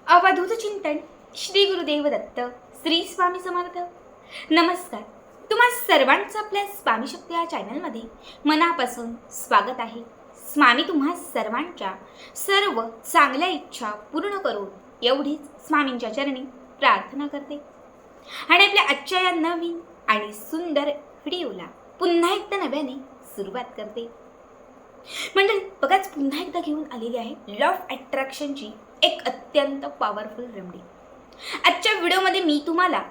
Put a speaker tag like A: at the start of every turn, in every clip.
A: अवधूत चिंतन श्री गुरुदेव दत्त श्री स्वामी समर्थ। नमस्कार, तुम्हा सर्वांचं आपल्या स्वामी शक्ती या चॅनलमध्ये मनापासून स्वागत आहे। स्वामी तुम्हा सर्वांच्या सर्व चांगल्या इच्छा पूर्ण करून एवढीच स्वामींच्या चरणी प्रार्थना करते आणि आपल्या आजच्या या नवीन आणि सुंदर व्हिडिओला पुन्हा एकदा नव्याने सुरुवात करते। मंडळी बघाच पुन्हा एकदा घेऊन आलेली आहे लॉ ऑफ अट्रॅक्शनची एक अत्यंत पॉवरफुल रेमेडी। आजच्या व्हिडिओमध्ये मी तुम्हाला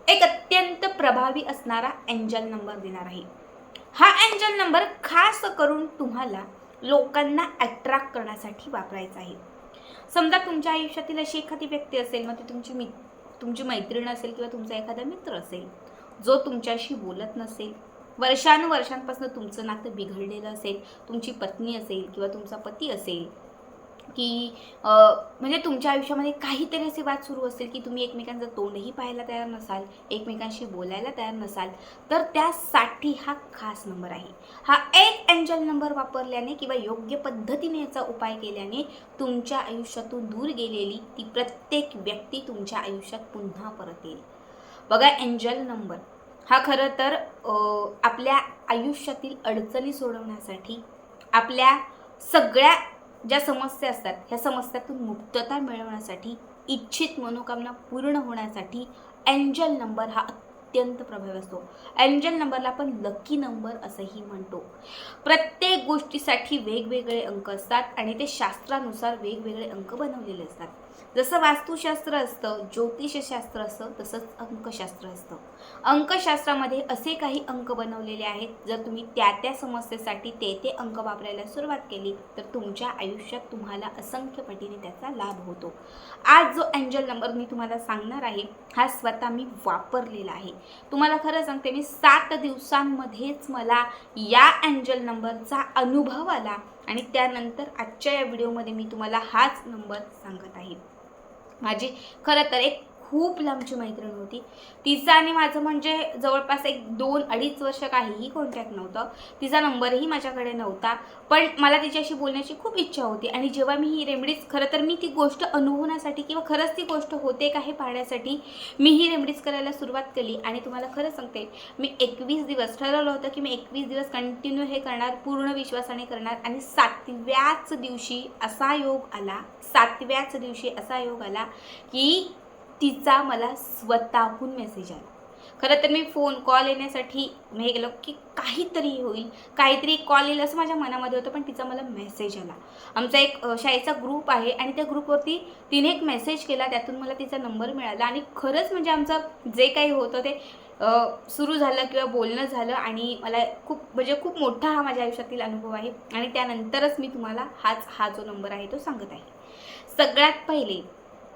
A: एक अत्यंत प्रभावी असणारा एंजल नंबर देणार आहे। हा एंजल नंबर खास करून तुम्हाला लोकांना अट्रॅक्ट करण्यासाठी वापरायचा आहे। समजा तुमच्या आयुष्यातील अशी एखादी व्यक्ती असेल, मग ती तुमची मैत्रीण असेल किंवा तुमचा एखादा मित्र असेल जो तुमच्याशी बोलत नसेल, वर्षानुवर्षांपासून तुमचं नातं बिघडलेलं असेल, तुमची पत्नी असेल किंवा तुमचा पती असेल, की म्हणजे तुमच्या आयुष्यामध्ये काहीतरी असे वाद सुरू असतील की तुम्ही एकमेकांचं तोंडही पाहायला तयार नसाल, एकमेकांशी बोलायला तयार नसाल, तर त्यासाठी हा खास नंबर आहे। हा एक एंजल नंबर वापरल्याने किंवा योग्य पद्धतीने याचा उपाय केल्याने तुमच्या आयुष्यातून दूर गेलेली ती प्रत्येक व्यक्ती तुमच्या आयुष्यात पुन्हा परत येईल। बघा, एंजल नंबर हा खरं तर आपल्या आयुष्यातील अडचणी सोडवण्यासाठी, आपल्या सगळ्या ज्या समस्या असतात ह्या समस्यातून मुक्तता मिळवण्यासाठी, इच्छित मनोकामना पूर्ण होण्यासाठी एंजल नंबर हा अत्यंत प्रभावी असतो। एंजल नंबरला आपण लकी नंबर असंही म्हणतो। प्रत्येक गोष्टीसाठी वेगवेगळे अंक असतात आणि ते शास्त्रानुसार वेगवेगळे अंक बनवलेले असतात। जसं वास्तुशास्त्र असतं, ज्योतिषशास्त्र असतं, तसंच अंकशास्त्र असतं। अंकशास्त्रामध्ये असे काही अंक बनवलेले आहेत, जर तुम्ही त्या समस्येसाठी ते अंक वापरायला सुरुवात केली तर तुमच्या आयुष्यात तुम्हाला असंख्य पटीने त्याचा लाभ होतो। आज जो एंजल नंबर मी तुम्हाला सांगणार आहे हा स्वतः मी वापरलेला आहे। तुम्हाला खरं सांगते, मी 7 दिवसांमध्येच मला या एंजल नंबरचा अनुभव आला आणि त्यानंतर आजच्या या व्हिडिओमध्ये मी तुम्हाला हाच नंबर सांगत आहे। माझी खरं तर एक खूप लांबची मैत्रीण होती, तिचा आणि माझं म्हणजे जवळपास 2-2.5 वर्ष काहीही कॉन्टॅक्ट नव्हतं। तिचा नंबरही माझ्याकडे नव्हता, पण मला तिच्याशी बोलण्याची खूप इच्छा होती आणि जेव्हा मी ही रेमेडीज खरं तर मी ती गोष्ट अनुभवण्यासाठी किंवा खरंच ती गोष्ट होते का हे पाहण्यासाठी मी ही रेमेडीज करायला सुरुवात केली। आणि तुम्हाला खरं सांगते, मी 21 दिवस ठरवलं होतं की मी 21 दिवस कंटिन्यू हे करणार, पूर्ण विश्वासाने करणार आणि 7व्याच दिवशी असा योग आला की तिचा मला स्वतःहून मेसेज आला। खरं तर मी फोन कॉल येण्यासाठी हे गेलो की काहीतरी होईल, काहीतरी कॉल येईल असं माझ्या मनामध्ये होतं, पण तिचा मला मेसेज आला। आमचा एक शाळेचा ग्रुप आहे आणि त्या ग्रुपवरती तिने एक मेसेज केला, त्यातून मला तिचा नंबर मिळाला आणि खरंच म्हणजे आमचं जे काही होतं ते सुरू झालं किंवा बोलणं झालं आणि मला खूप मोठा हा माझ्या आयुष्यातील अनुभव आहे आणि त्यानंतरच मी तुम्हाला हा जो नंबर आहे तो सांगत आहे। सगळ्यात पहिले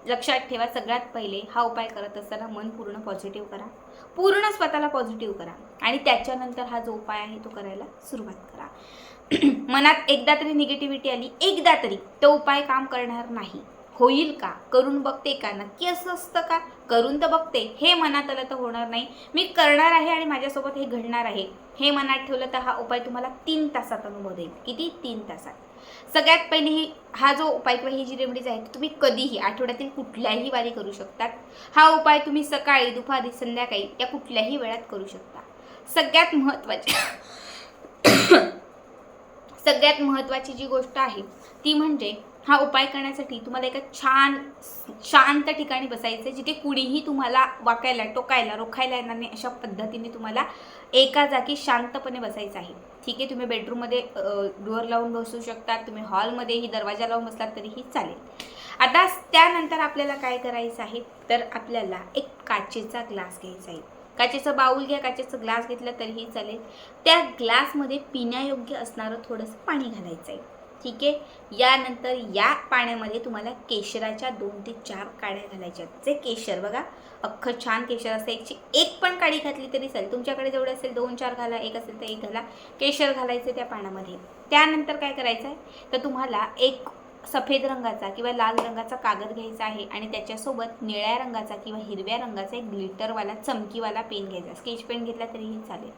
A: लक्षात ठेवा, सगळ्यात पहिले हा उपाय करत असताना मन पूर्ण पॉझिटिव्ह करा, पूर्ण स्वतःला पॉझिटिव्ह करा आणि त्याच्यानंतर हा जो उपाय आहे तो करायला सुरुवात करा। मनात एकदा तरी निगेटिव्हिटी आली, एकदा तरी तो उपाय काम करणार नाही, होईल का, करून बघते का, नक्की असं असतं का, करून तर बघते, हे मनात आलं तर होणार नाही, मी करणार आहे आणि माझ्यासोबत हे घडणार आहे हे मनात ठेवलं तर हा उपाय तुम्हाला 3 तासात अनुभव देईल। किती? 3 तासात। सगळ्यात पहिले हा जो उपाय किंवा ही जी रेमेडीज आहे तुम्ही कधीही आठवड्यातील कुठल्याही वारी करू शकतात। हा उपाय तुम्ही सकाळी, दुपारी, संध्याकाळी या कुठल्याही वेळात करू शकता। सगळ्यात महत्त्वाची जी गोष्ट आहे ती म्हणजे हा उपाय करण्यासाठी तुम्हाला एका छान शांत ठिकाणी बसायचं आहे, जिथे कुणीही तुम्हाला वाकायला, टोकायला, रोखायला येणार नाही अशा पद्धतीने तुम्हाला एका जागी शांतपणे बसायचं आहे। ठीक आहे, तुम्ही बेडरूममध्ये डोअर लावून बसू शकता, तुम्ही हॉलमध्येही दरवाजा लावून बसलात तरीही चालेल। आता त्यानंतर आपल्याला काय करायचं आहे तर आपल्याला एक काचेचा ग्लास घ्यायचा आहे। काचेचा बाउल घ्या, काचेचा ग्लास घेतला तरीही चालेल। त्या ग्लासमध्ये पिण्यायोग्य असणारं थोडंसं पाणी घालायचं आहे। ठीक आहे, यानंतर या पाण्यामध्ये तुम्हाला केशराच्या 2 ते 4 काड्या घालायच्या। जे केशर बघा, अख्खं छान केशर असतं, एक पण काडी घातली तरी चालेल, तुमच्याकडे जेवढे असेल 2-4 घाला, एक असेल तर 1 घाला। केशर घालायचं त्या पाण्यामध्ये। त्यानंतर काय करायचं आहे तर तुम्हाला एक सफेद रंगाचा किंवा लाल रंगाचा कागद घ्यायचा आहे आणि त्याच्यासोबत निळ्या रंगाचा किंवा हिरव्या रंगाचा एक ग्लिटरवाला चमकीवाला पेन घ्यायचा, स्केच पेन घेतला तरीही चालेल।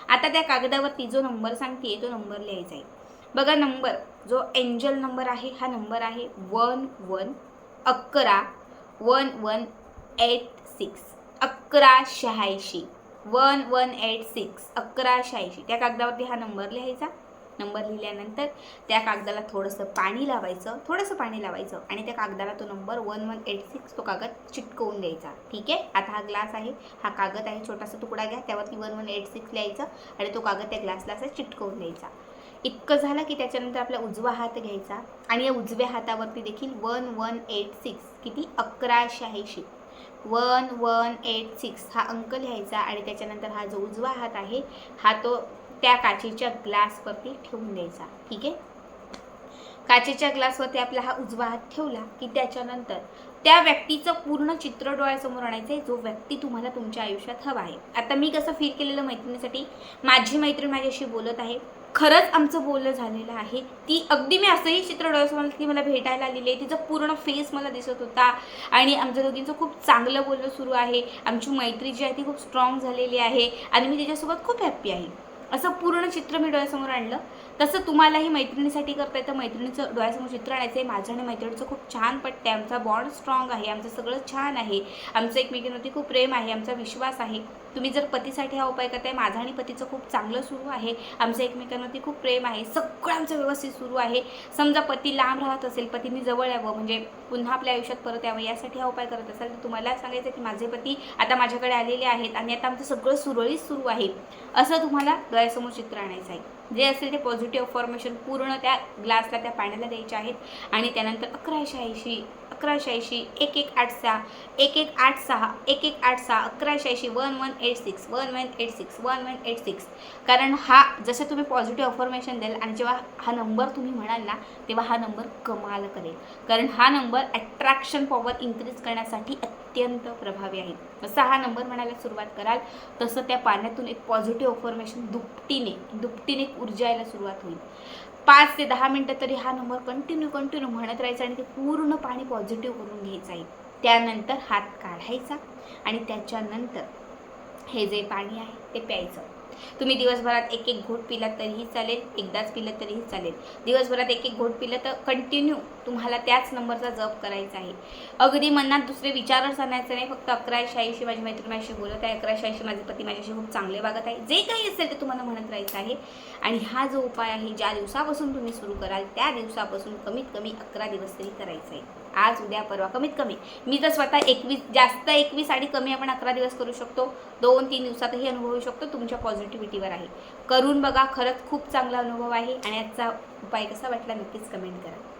A: आता त्या कागदावरती जो नंबर सांगते तो नंबर लिहायचा आहे। बघा, नंबर जो एंजल नंबर आहे हा नंबर आहे 111186 1186 1186 1186. त्या कागदावरती हा नंबर लिहायचा. नंबर लिहिल्यानंतर त्या कागदाला थोडंसं पाणी लावायचं आणि त्या कागदाला तो नंबर 1186 तो कागद चिटकवून द्यायचा. ठीक आहे. आता हा ग्लास आहे, हा कागद आहे, छोटासा तुकडा घ्या, त्यावरती 1186 लिहायचं आणि तो कागद त्या ग्लासला असा चिटकवून द्यायचा. इतकं झालं की त्याच्यानंतर आपला उजवा हात घ्यायचा आणि या उजव्या हातावरती देखील 1186 किती 1186 1186 हा अंक लिहायचा आणि त्याच्यानंतर हा जो उजवा हात आहे हा तो त्या काचेच्या ग्लासवरती ठेवून द्यायचा. ठीक आहे. काचेच्या ग्लासवरती आपला हा उजवा हात ठेवला की त्याच्यानंतर त्या व्यक्तीचं पूर्ण चित्र डोळ्यासमोर आणायचं, जो व्यक्ती तुम्हाला तुमच्या आयुष्यात हवा आहे. आता मी कसं फील केलेलं मैत्रिणीसाठी, माझी मैत्रीण माझ्याशी बोलत आहे, खरंच आमचं बोलणं झालेलं आहे. ती अगदी मी असंही चित्र डोळ्यासमोर ती मला भेटायला आलेली आहे, तिचा पूर्ण फेस मला दिसत होता आणि आमच्या दोघींचं खूप चांगलं बोलणं सुरू आहे. आमची मैत्री जी आहे ती खूप स्ट्रॉंग झालेली आहे आणि मी तिच्यासोबत खूप हॅप्पी आहे. असं पूर्ण चित्र मी डोळ्यासमोर आणलं. तसं तुम्हालाही मैत्रिणीसाठी करता येतं. मैत्रिणीचं डोळ्यासमोर चित्र आणायचं आहे. माझं आणि मैत्रिणीचं खूप छान पटते, आमचा बॉन्ड स्ट्रॉंग आहे, आमचं सगळं छान आहे, आमचं एकमेकींवरती खूप प्रेम आहे, आमचा विश्वास आहे. तुम्ही जर पतीसाठी हा उपाय करताय, माझं आणि पतीचं खूप चांगलं सुरू आहे, आमचं एकमेकांवरती खूप प्रेम आहे, सगळं आमचं व्यवस्थित सुरू आहे. समजा पती लांब राहत असेल, पतीने जवळ यावं म्हणजे पुन्हा आपल्या आयुष्यात परत यावं यासाठी हा उपाय करत असाल तर तुम्हाला सांगायचं की माझे पती आता माझ्याकडे आलेले आहेत आणि आता आमचं सगळं सुरळीत सुरू आहे, असं तुम्हाला डोळ्यासमोर चित्र आणायचं आहे. जे असेल ते पॉझिटिव्ह अफॉर्मेशन पूर्ण त्या ग्लासला त्या पाण्याला द्यायचे आहेत आणि त्यानंतर 1186 1186 1186 1186 1186 1186 1186 1186 1186. कारण हा जसं तुम्ही पॉझिटिव्ह अफॉर्मेशन द्याल आणि जेव्हा हा नंबर तुम्ही म्हणाल ना तेव्हा हा नंबर कमाल करेल. कारण हा नंबर अट्रॅक्शन पॉवर इन्क्रीज करण्यासाठी अत्यंत प्रभावी आहे. जसा हा नंबर म्हणायला सुरुवात कराल तसं त्या पाण्यातून एक पॉझिटिव्ह अफॉर्मेशन दुपटीने ऊर्जा यायला सुरुवात होईल. 5 ते 10 मिनटं तरी हा नंबर कंटिन्यू म्हणत राहायचा आणि ते पूर्ण पाणी पॉझिटिव्ह करून घ्यायचं आहे. त्यानंतर हात काढायचा आणि त्याच्यानंतर हे जे पाणी आहे ते प्यायचं. तुम्ही दिवसभरात एक एक घोट पिलात तरीही चालेल, एकदाच पिलं तरीही चालेल. दिवसभरात एक एक घोट पिलं तर कंटिन्यू तुम्हाला त्याच नंबरचा जप करायचा आहे. अगदी मनात दुसरे विचारच आणायचे नाही. फक्त 1186 माझी मैत्रीण माझ्याशी बोलत आहे, 1186 माझे पती माझ्याशी खूप चांगले वागत आहे, जे काही असेल ते तुम्हाला म्हणत राहायचं आहे. आणि हा जो उपाय आहे ज्या दिवसापासून तुम्ही सुरू कराल त्या दिवसापासून कमीत कमी 11 दिवस तरी करायचं आहे. आज उद्या परवा कमीत कमी मी तर स्वतः 21 आणि कमी आपण 11 दिवस करू शकतो. 2-3 दिवसातही अनुभवू शकतो. तुमच्या पॉझिटिव्हिटीवर आहे. करून बघा, खरंच खूप चांगला अनुभव आहे आणि याचा उपाय कसा वाटला नक्कीच कमेंट करा.